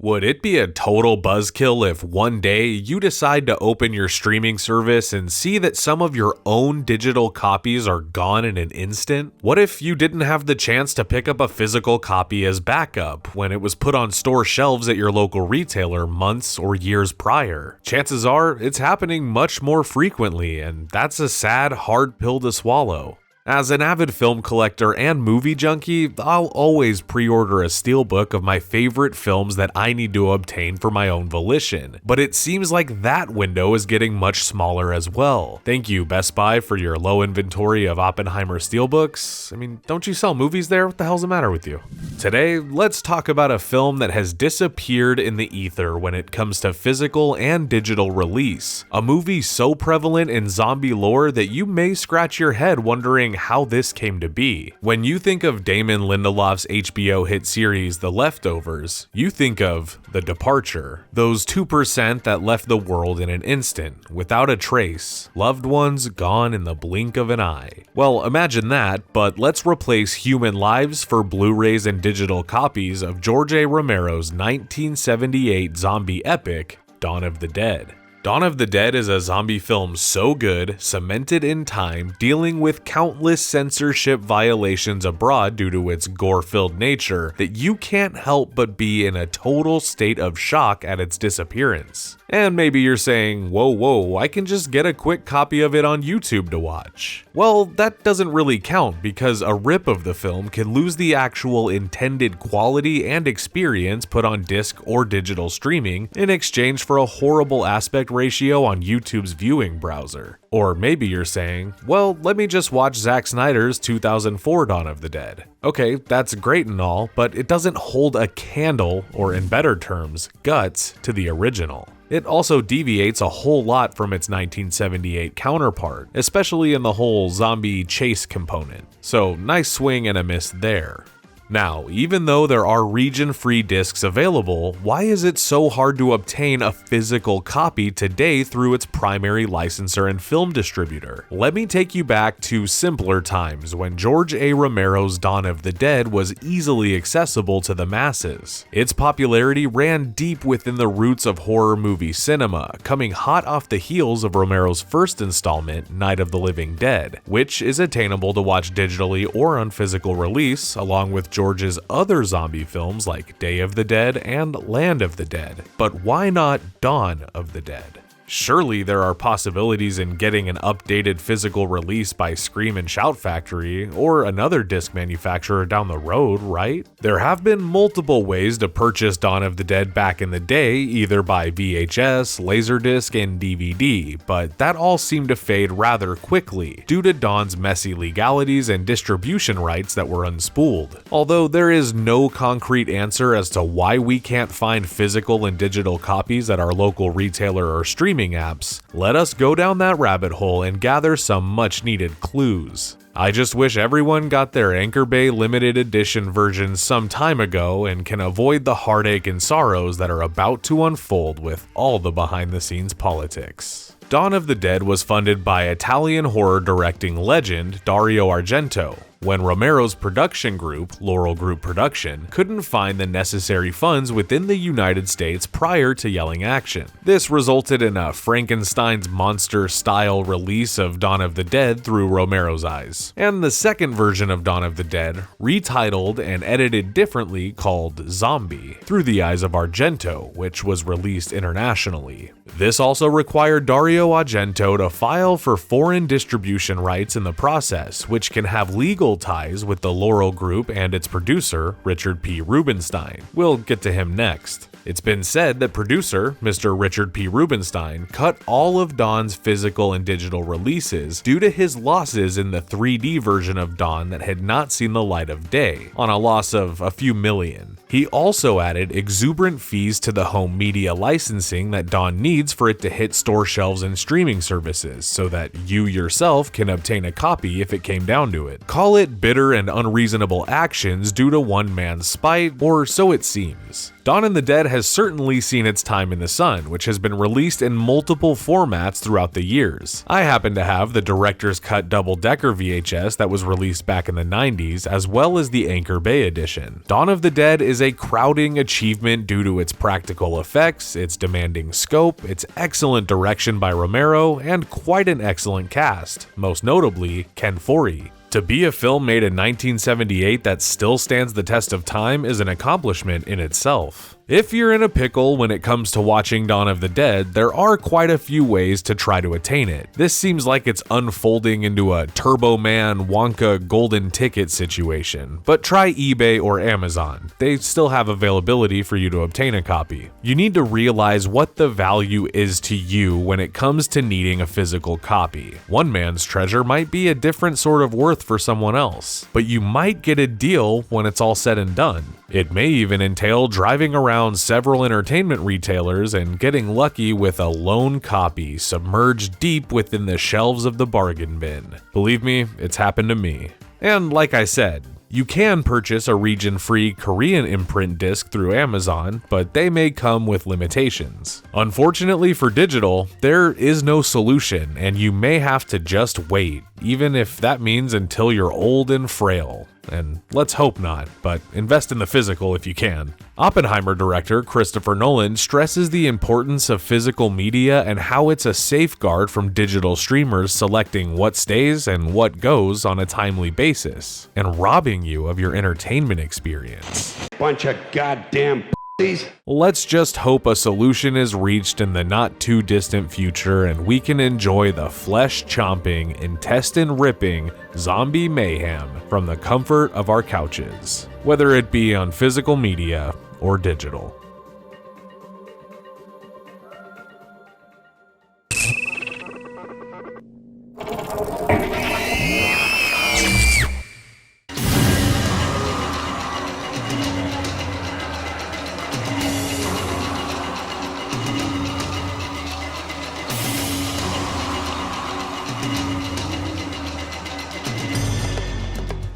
Would it be a total buzzkill if one day you decide to open your streaming service and see that some of your own digital copies are gone in an instant? What if you didn't have the chance to pick up a physical copy as backup when it was put on store shelves at your local retailer months or years prior? Chances are it's happening much more frequently, and that's a sad, hard pill to swallow. As an avid film collector and movie junkie, I'll always pre-order a steelbook of my favorite films that I need to obtain for my own volition, but it seems like that window is getting much smaller as well. Thank you, Best Buy, for your low inventory of Oppenheimer steelbooks. I mean, don't you sell movies there? What the hell's the matter with you? Today, let's talk about a film that has disappeared in the ether when it comes to physical and digital release. A movie so prevalent in zombie lore that you may scratch your head wondering how this came to be. When you think of Damon Lindelof's HBO hit series The Leftovers, you think of The Departure. Those 2% that left the world in an instant, without a trace, loved ones gone in the blink of an eye. Well, imagine that, but let's replace human lives for Blu-rays and digital copies of George A. Romero's 1978 zombie epic, Dawn of the Dead. Dawn of the Dead is a zombie film so good, cemented in time, dealing with countless censorship violations abroad due to its gore-filled nature, that you can't help but be in a total state of shock at its disappearance. And maybe you're saying, whoa, I can just get a quick copy of it on YouTube to watch. Well, that doesn't really count because a rip of the film can lose the actual intended quality and experience put on disc or digital streaming in exchange for a horrible aspect ratio on YouTube's viewing browser. Or maybe you're saying, well, let me just watch Zack Snyder's 2004 Dawn of the Dead. Okay, that's great and all, but it doesn't hold a candle, or in better terms, guts, to the original. It also deviates a whole lot from its 1978 counterpart, especially in the whole zombie chase component. So nice swing and a miss there. Now, even though there are region-free discs available, why is it so hard to obtain a physical copy today through its primary licensor and film distributor? Let me take you back to simpler times when George A. Romero's Dawn of the Dead was easily accessible to the masses. Its popularity ran deep within the roots of horror movie cinema, coming hot off the heels of Romero's first installment, Night of the Living Dead, which is attainable to watch digitally or on physical release, along with George's other zombie films like Day of the Dead and Land of the Dead. But why not Dawn of the Dead? Surely there are possibilities in getting an updated physical release by Scream and Shout Factory or another disc manufacturer down the road, right? There have been multiple ways to purchase Dawn of the Dead back in the day, either by VHS, Laserdisc, and DVD, but that all seemed to fade rather quickly due to Dawn's messy legalities and distribution rights that were unspooled. Although there is no concrete answer as to why we can't find physical and digital copies at our local retailer or streaming apps, let us go down that rabbit hole and gather some much needed clues. I just wish everyone got their Anchor Bay limited edition version some time ago and can avoid the heartache and sorrows that are about to unfold with all the behind the scenes politics. Dawn of the Dead was funded by Italian horror directing legend Dario Argento, when Romero's production group, Laurel Group Production, couldn't find the necessary funds within the United States prior to Yelling Action. This resulted in a Frankenstein's monster-style release of Dawn of the Dead through Romero's eyes, and the second version of Dawn of the Dead, retitled and edited differently called Zombie, through the eyes of Argento, which was released internationally. This also required Dario Argento to file for foreign distribution rights in the process, which can have legal ties with the Laurel Group and its producer, Richard P. Rubinstein. We'll get to him next. It's been said that producer, Mr. Richard P. Rubinstein, cut all of Dawn's physical and digital releases due to his losses in the 3D version of Dawn that had not seen the light of day, on a loss of a few million. He also added exuberant fees to the home media licensing that Dawn needs for it to hit store shelves and streaming services, so that you yourself can obtain a copy if it came down to it. Call it bitter and unreasonable actions due to one man's spite, or so it seems. Dawn of the Dead has certainly seen its time in the sun, which has been released in multiple formats throughout the years. I happen to have the director's cut double-decker VHS that was released back in the 90s, as well as the Anchor Bay edition. Dawn of the Dead is a crowding achievement due to its practical effects, its demanding scope, its excellent direction by Romero, and quite an excellent cast, most notably Ken Foree. To be a film made in 1978 that still stands the test of time is an accomplishment in itself. If you're in a pickle when it comes to watching Dawn of the Dead, there are quite a few ways to try to attain it. This seems like it's unfolding into a Turbo Man Wonka golden ticket situation, but try eBay or Amazon. They still have availability for you to obtain a copy. You need to realize what the value is to you when it comes to needing a physical copy. One man's treasure might be a different sort of worth for someone else, but you might get a deal when it's all said and done. It may even entail driving around several entertainment retailers and getting lucky with a lone copy submerged deep within the shelves of the bargain bin. Believe me, it's happened to me. And like I said, you can purchase a region-free Korean imprint disc through Amazon, but they may come with limitations. Unfortunately for digital, there is no solution, and you may have to just wait, even if that means until you're old and frail. And let's hope not, but invest in the physical if you can. Oppenheimer director Christopher Nolan stresses the importance of physical media and how it's a safeguard from digital streamers selecting what stays and what goes on a timely basis, and robbing you of your entertainment experience. Bunch of goddamn p****s. Let's just hope a solution is reached in the not too distant future and we can enjoy the flesh-chomping, intestine-ripping zombie mayhem from the comfort of our couches, whether it be on physical media or digital.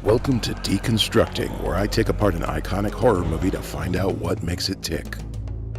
Welcome to Deconstructing, where I take apart an iconic horror movie to find out what makes it tick.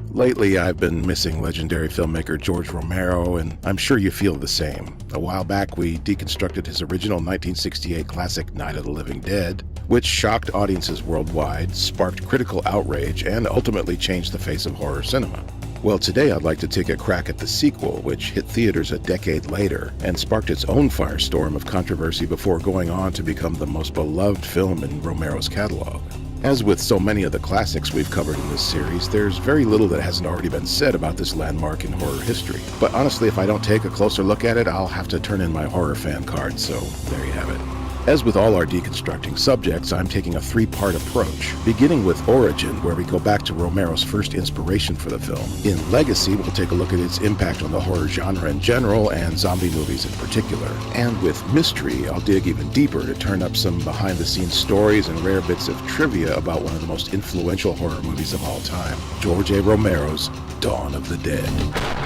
Lately, I've been missing legendary filmmaker George Romero, and I'm sure you feel the same. A while back, we deconstructed his original 1968 classic Night of the Living Dead, which shocked audiences worldwide, sparked critical outrage, and ultimately changed the face of horror cinema. Well, today I'd like to take a crack at the sequel, which hit theaters a decade later and sparked its own firestorm of controversy before going on to become the most beloved film in Romero's catalog. As with so many of the classics we've covered in this series, there's very little that hasn't already been said about this landmark in horror history. But honestly, if I don't take a closer look at it, I'll have to turn in my horror fan card, so there you have it. As with all our deconstructing subjects, I'm taking a three-part approach, beginning with Origin, where we go back to Romero's first inspiration for the film. In Legacy, we'll take a look at its impact on the horror genre in general and zombie movies in particular. And with Mystery, I'll dig even deeper to turn up some behind-the-scenes stories and rare bits of trivia about one of the most influential horror movies of all time, George A. Romero's Dawn of the Dead.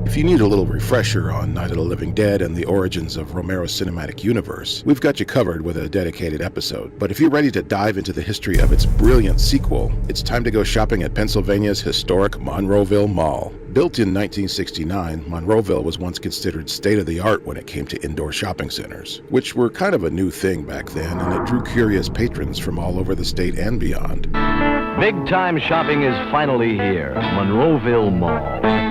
If you need a little refresher on Night of the Living Dead and the origins of Romero's cinematic universe, we've got you covered with a dedicated episode. But if you're ready to dive into the history of its brilliant sequel, it's time to go shopping at Pennsylvania's historic Monroeville Mall. Built in 1969, Monroeville was once considered state-of-the-art when it came to indoor shopping centers, which were kind of a new thing back then, and it drew curious patrons from all over the state and beyond. Big-time shopping is finally here, Monroeville Mall.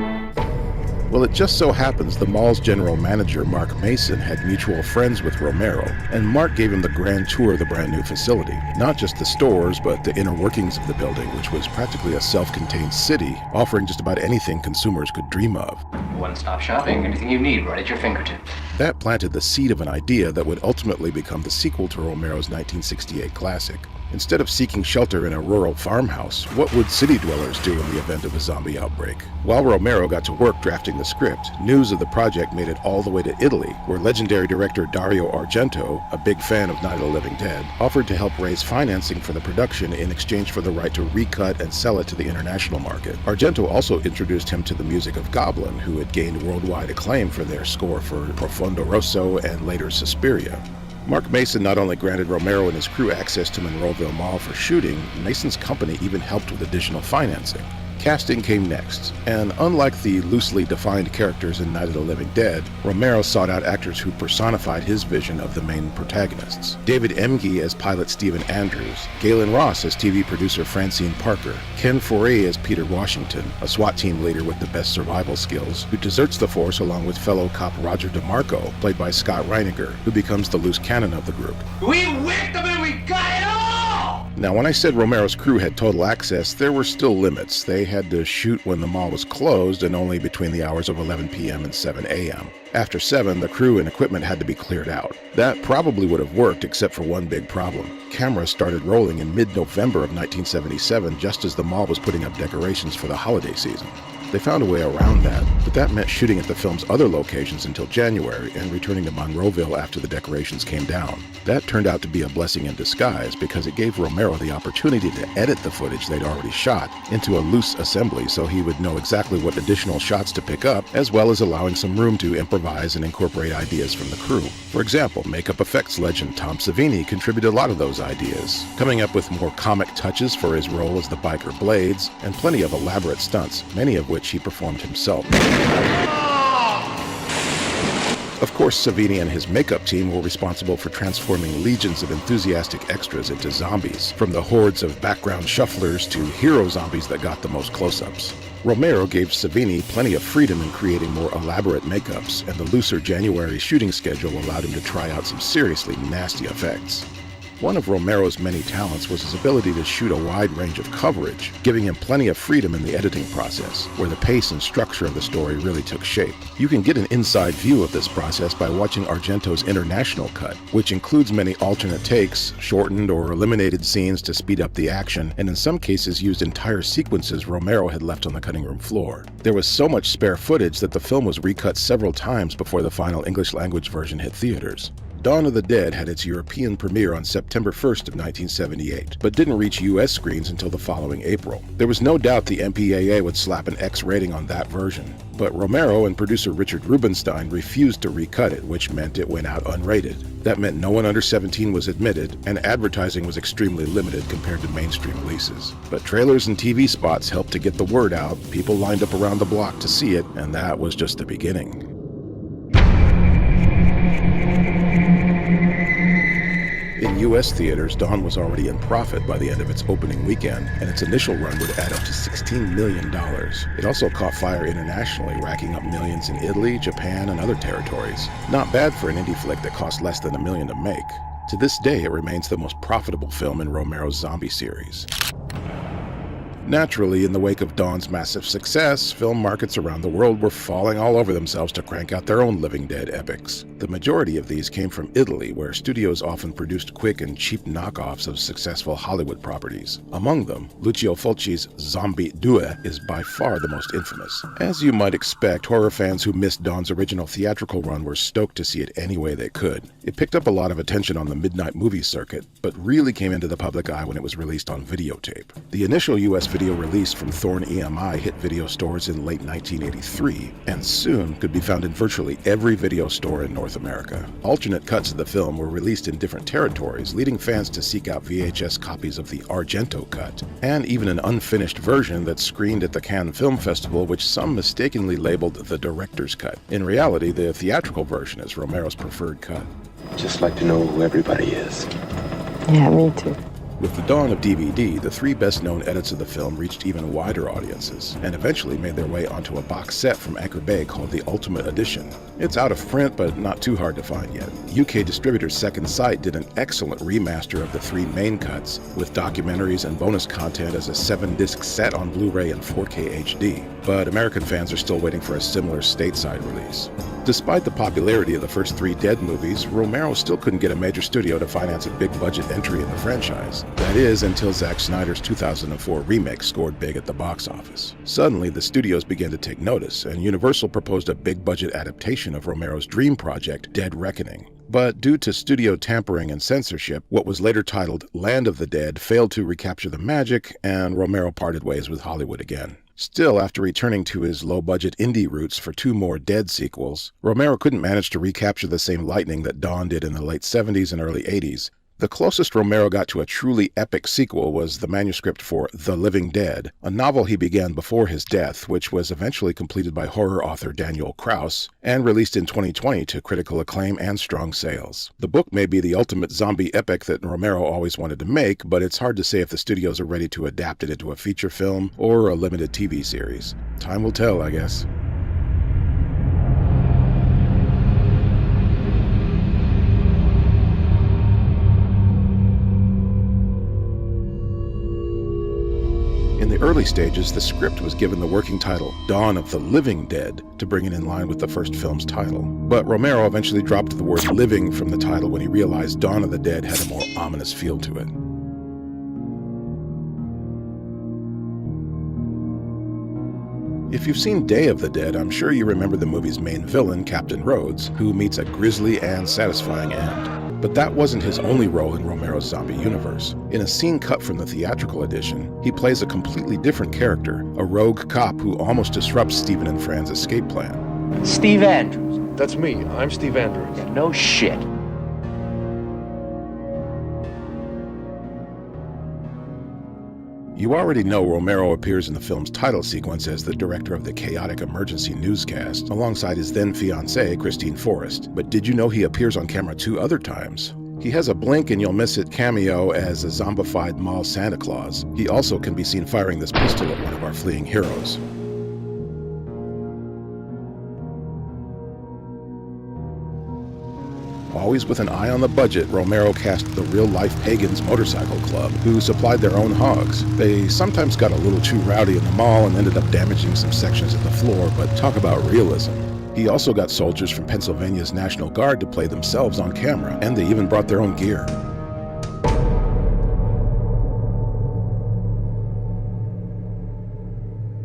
Well, it just so happens the mall's general manager, Mark Mason, had mutual friends with Romero, and Mark gave him the grand tour of the brand new facility. Not just the stores, but the inner workings of the building, which was practically a self-contained city, offering just about anything consumers could dream of. One-stop shopping, anything you need right at your fingertips. That planted the seed of an idea that would ultimately become the sequel to Romero's 1968 classic. Instead of seeking shelter in a rural farmhouse, what would city dwellers do in the event of a zombie outbreak? While Romero got to work drafting the script, news of the project made it all the way to Italy, where legendary director Dario Argento, a big fan of Night of the Living Dead, offered to help raise financing for the production in exchange for the right to recut and sell it to the international market. Argento also introduced him to the music of Goblin, who had gained worldwide acclaim for their score for Profondo Rosso and later Suspiria. Mark Mason not only granted Romero and his crew access to Monroeville Mall for shooting, Mason's company even helped with additional financing. Casting came next, and unlike the loosely defined characters in Night of the Living Dead, Romero sought out actors who personified his vision of the main protagonists. David Emge as pilot Stephen Andrews, Galen Ross as TV producer Francine Parker, Ken Foree as Peter Washington, a SWAT team leader with the best survival skills, who deserts the force along with fellow cop Roger DeMarco, played by Scott Reiniger, who becomes the loose cannon of the group. We whipped them and we got it all! Now, when I said Romero's crew had total access, there were still limits. They had to shoot when the mall was closed and only between the hours of 11 p.m. and 7 a.m. After 7, the crew and equipment had to be cleared out. That probably would have worked except for one big problem. Cameras started rolling in mid-November of 1977, just as the mall was putting up decorations for the holiday season. They found a way around that, but that meant shooting at the film's other locations until January and returning to Monroeville after the decorations came down. That turned out to be a blessing in disguise because it gave Romero the opportunity to edit the footage they'd already shot into a loose assembly so he would know exactly what additional shots to pick up, as well as allowing some room to improvise and incorporate ideas from the crew. For example, makeup effects legend Tom Savini contributed a lot of those ideas, coming up with more comic touches for his role as the biker Blades, and plenty of elaborate stunts, many of which he performed himself. Of course, Savini and his makeup team were responsible for transforming legions of enthusiastic extras into zombies, from the hordes of background shufflers to hero zombies that got the most close-ups. Romero gave Savini plenty of freedom in creating more elaborate makeups, and the looser January shooting schedule allowed him to try out some seriously nasty effects. One of Romero's many talents was his ability to shoot a wide range of coverage, giving him plenty of freedom in the editing process, where the pace and structure of the story really took shape. You can get an inside view of this process by watching Argento's international cut, which includes many alternate takes, shortened or eliminated scenes to speed up the action, and in some cases used entire sequences Romero had left on the cutting room floor. There was so much spare footage that the film was recut several times before the final English-language version hit theaters. Dawn of the Dead had its European premiere on September 1st of 1978, but didn't reach U.S. screens until the following April. There was no doubt the MPAA would slap an X rating on that version, but Romero and producer Richard Rubinstein refused to recut it, which meant it went out unrated. That meant no one under 17 was admitted, and advertising was extremely limited compared to mainstream releases. But trailers and TV spots helped to get the word out, people lined up around the block to see it, and that was just the beginning. In U.S. theaters, Dawn was already in profit by the end of its opening weekend, and its initial run would add up to $16 million. It also caught fire internationally, racking up millions in Italy, Japan, and other territories. Not bad for an indie flick that cost less than $1 million to make. To this day, it remains the most profitable film in Romero's zombie series. Naturally, in the wake of Dawn's massive success, film markets around the world were falling all over themselves to crank out their own Living Dead epics. The majority of these came from Italy, where studios often produced quick and cheap knockoffs of successful Hollywood properties. Among them, Lucio Fulci's Zombie 2 is by far the most infamous. As you might expect, horror fans who missed Dawn's original theatrical run were stoked to see it any way they could. It picked up a lot of attention on the midnight movie circuit, but really came into the public eye when it was released on videotape. The initial U.S. video release from Thorn EMI hit video stores in late 1983, and soon could be found in virtually every video store in North America. Alternate cuts of the film were released in different territories, leading fans to seek out VHS copies of the Argento cut, and even an unfinished version that screened at the Cannes Film Festival, which some mistakenly labeled the director's cut. In reality, the theatrical version is Romero's preferred cut. Just like to know who everybody is. Yeah, me too. With the dawn of DVD, the 3 best-known edits of the film reached even wider audiences, and eventually made their way onto a box set from Anchor Bay called the Ultimate Edition. It's out of print, but not too hard to find yet. UK distributor Second Sight did an excellent remaster of the 3 main cuts, with documentaries and bonus content as a 7-disc set on Blu-ray and 4K HD. But American fans are still waiting for a similar stateside release. Despite the popularity of the first 3 Dead movies, Romero still couldn't get a major studio to finance a big-budget entry in the franchise. That is, until Zack Snyder's 2004 remake scored big at the box office. Suddenly, the studios began to take notice, and Universal proposed a big-budget adaptation of Romero's dream project, Dead Reckoning. But due to studio tampering and censorship, what was later titled Land of the Dead failed to recapture the magic, and Romero parted ways with Hollywood again. Still, after returning to his low-budget indie roots for 2 more Dead sequels, Romero couldn't manage to recapture the same lightning that Dawn did in the late 70s and early 80s. The closest Romero got to a truly epic sequel was the manuscript for The Living Dead, a novel he began before his death, which was eventually completed by horror author Daniel Kraus, and released in 2020 to critical acclaim and strong sales. The book may be the ultimate zombie epic that Romero always wanted to make, but it's hard to say if the studios are ready to adapt it into a feature film or a limited TV series. Time will tell, I guess. In the early stages, the script was given the working title, Dawn of the Living Dead, to bring it in line with the first film's title. But Romero eventually dropped the word living from the title when he realized Dawn of the Dead had a more ominous feel to it. If you've seen Day of the Dead, I'm sure you remember the movie's main villain, Captain Rhodes, who meets a grisly and satisfying end. But that wasn't his only role in Romero's zombie universe. In a scene cut from the theatrical edition, he plays a completely different character, a rogue cop who almost disrupts Stephen and Fran's escape plan. Steve Andrews. That's me. I'm Steve Andrews. Yeah, no shit. You already know Romero appears in the film's title sequence as the director of the chaotic emergency newscast, alongside his then-fiancée, Christine Forrest. But did you know he appears on camera 2 other times? He has a blink and you'll miss it cameo as a zombified mall Santa Claus. He also can be seen firing this pistol at one of our fleeing heroes. Always with an eye on the budget, Romero cast the real-life Pagans Motorcycle Club, who supplied their own hogs. They sometimes got a little too rowdy in the mall and ended up damaging some sections of the floor, but talk about realism. He also got soldiers from Pennsylvania's National Guard to play themselves on camera, and they even brought their own gear.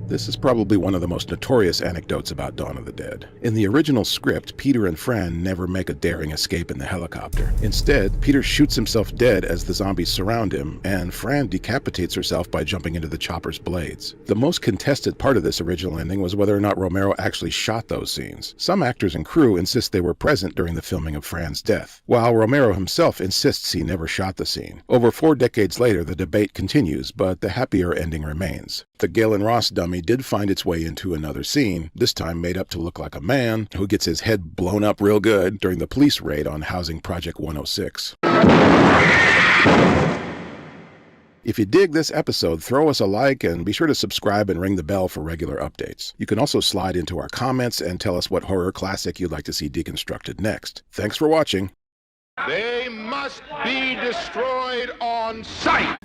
This is probably one of the most notorious anecdotes about Dawn of the Dead. In the original script, Peter and Fran never make a daring escape in the helicopter. Instead, Peter shoots himself dead as the zombies surround him, and Fran decapitates herself by jumping into the chopper's blades. The most contested part of this original ending was whether or not Romero actually shot those scenes. Some actors and crew insist they were present during the filming of Fran's death, while Romero himself insists he never shot the scene. Over 4 decades later, the debate continues, but the happier ending remains. The Galen Ross dummy did find its way into another scene, this time made up to look like a man who gets his head blown up real good during the police raid on Housing Project 106. If you dig this episode, throw us a like and be sure to subscribe and ring the bell for regular updates. You can also slide into our comments and tell us what horror classic you'd like to see deconstructed next. Thanks for watching. They must be destroyed on sight!